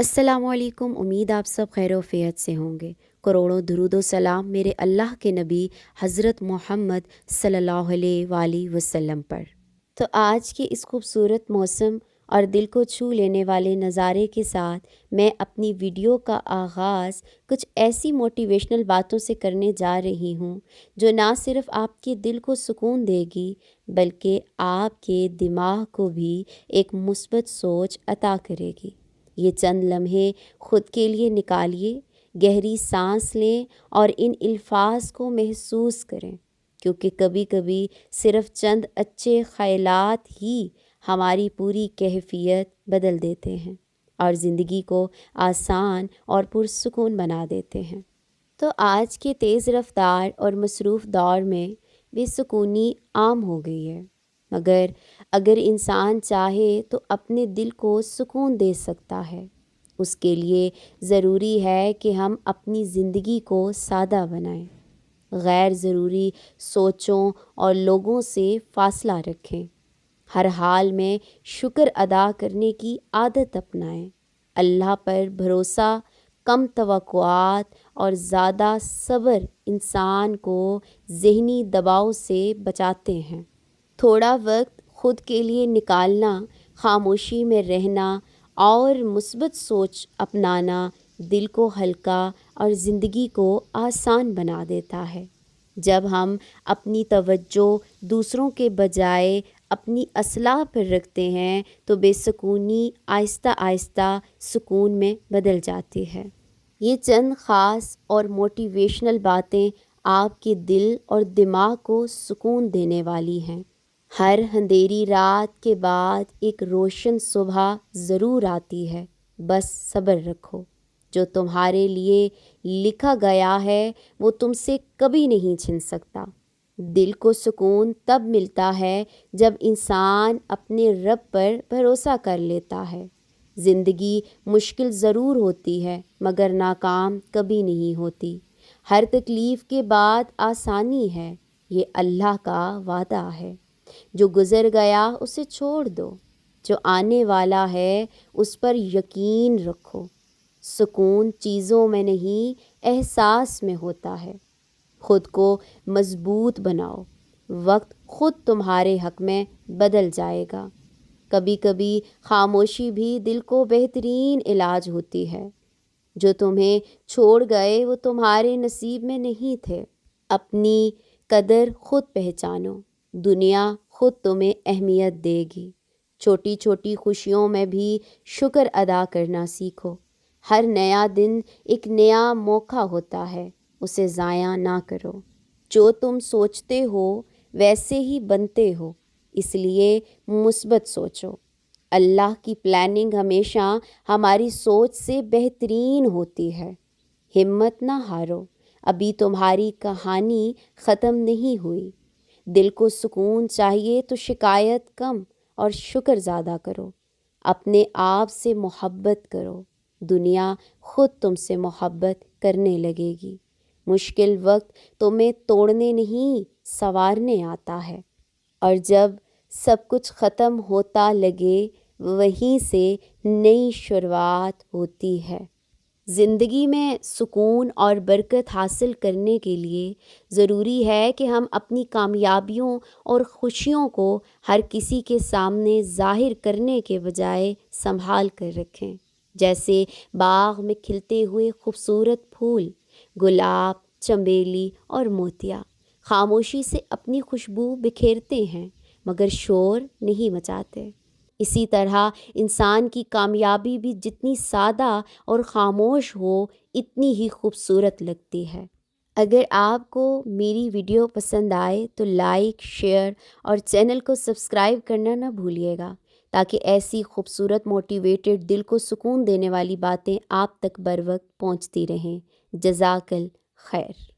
अस्सलाम वालेकुम। उम्मीद आप सब खैर वफ़ियत से होंगे। करोड़ों दुरूद व सलाम मेरे अल्लाह के नबी हज़रत मोहम्मद सल्लल्लाहु अलैहि वसल्लम पर। तो आज के इस खूबसूरत मौसम और दिल को छू लेने वाले नज़ारे के साथ मैं अपनी वीडियो का आगाज़ कुछ ऐसी मोटिवेशनल बातों से करने जा रही हूँ जो ना सिर्फ़ आपके दिल को सुकून देगी बल्कि आपके दिमाग को भी एक मुस्बत सोच अता करेगी। ये चंद लम्हे खुद के लिए निकालिए, गहरी सांस लें और इन अल्फाज को महसूस करें, क्योंकि कभी कभी सिर्फ़ चंद अच्छे ख़यालात ही हमारी पूरी कैफियत बदल देते हैं और ज़िंदगी को आसान और पुरसुकून बना देते हैं। तो आज के तेज़ रफ्तार और मसरूफ़ दौर में बेसुकूनी आम हो गई है, मगर अगर इंसान चाहे तो अपने दिल को सुकून दे सकता है। उसके लिए ज़रूरी है कि हम अपनी ज़िंदगी को सादा बनाएं, गैर ज़रूरी सोचों और लोगों से फ़ासला रखें, हर हाल में शुक्र अदा करने की आदत अपनाएं, अल्लाह पर भरोसा, कम तवक्कुआत और ज़्यादा सब्र इंसान को ज़हनी दबाव से बचाते हैं। थोड़ा वक्त खुद के लिए निकालना, खामोशी में रहना और मुस्बत सोच अपनाना दिल को हल्का और ज़िंदगी को आसान बना देता है। जब हम अपनी तवज्जो दूसरों के बजाय अपनी असलाह पर रखते हैं तो बेसुकूनी आहिस्ता आहिस्ता सुकून में बदल जाती है। ये चंद ख़ास और मोटिवेशनल बातें आपके दिल और दिमाग को सुकून देने वाली हैं। हर अंधेरी रात के बाद एक रोशन सुबह ज़रूर आती है, बस सब्र रखो। जो तुम्हारे लिए लिखा गया है वो तुमसे कभी नहीं छिन सकता। दिल को सुकून तब मिलता है जब इंसान अपने रब पर भरोसा कर लेता है। ज़िंदगी मुश्किल ज़रूर होती है मगर नाकाम कभी नहीं होती। हर तकलीफ़ के बाद आसानी है, ये अल्लाह का वादा है। जो गुज़र गया उसे छोड़ दो, जो आने वाला है उस पर यकीन रखो। सुकून चीज़ों में नहीं एहसास में होता है। खुद को मज़बूत बनाओ, वक्त खुद तुम्हारे हक़ में बदल जाएगा। कभी कभी खामोशी भी दिल को बेहतरीन इलाज होती है। जो तुम्हें छोड़ गए वो तुम्हारे नसीब में नहीं थे। अपनी कदर खुद पहचानो, दुनिया खुद तुम्हें अहमियत देगी। छोटी छोटी खुशियों में भी शुक्र अदा करना सीखो। हर नया दिन एक नया मौका होता है, उसे ज़ाया ना करो। जो तुम सोचते हो वैसे ही बनते हो, इसलिए मुस्बत सोचो। अल्लाह की प्लानिंग हमेशा हमारी सोच से बेहतरीन होती है। हिम्मत ना हारो, अभी तुम्हारी कहानी ख़त्म नहीं हुई। दिल को सुकून चाहिए तो शिकायत कम और शुक्र ज़्यादा करो। अपने आप से मोहब्बत करो, दुनिया खुद तुमसे मोहब्बत करने लगेगी। मुश्किल वक्त तुम्हें तोड़ने नहीं संवारने आता है, और जब सब कुछ ख़त्म होता लगे वहीं से नई शुरुआत होती है। ज़िंदगी में सुकून और बरकत हासिल करने के लिए ज़रूरी है कि हम अपनी कामयाबियों और खुशियों को हर किसी के सामने ज़ाहिर करने के बजाय संभाल कर रखें। जैसे बाग में खिलते हुए खूबसूरत फूल, गुलाब, चमेली और मोतिया खामोशी से अपनी खुशबू बिखेरते हैं मगर शोर नहीं मचाते। इसी तरह इंसान की कामयाबी भी जितनी सादा और ख़ामोश हो इतनी ही खूबसूरत लगती है। अगर आपको मेरी वीडियो पसंद आए तो लाइक, शेयर और चैनल को सब्सक्राइब करना ना भूलिएगा, ताकि ऐसी खूबसूरत मोटिवेटेड दिल को सुकून देने वाली बातें आप तक बर वक्त पहुँचती रहें। जज़ाकल खैर।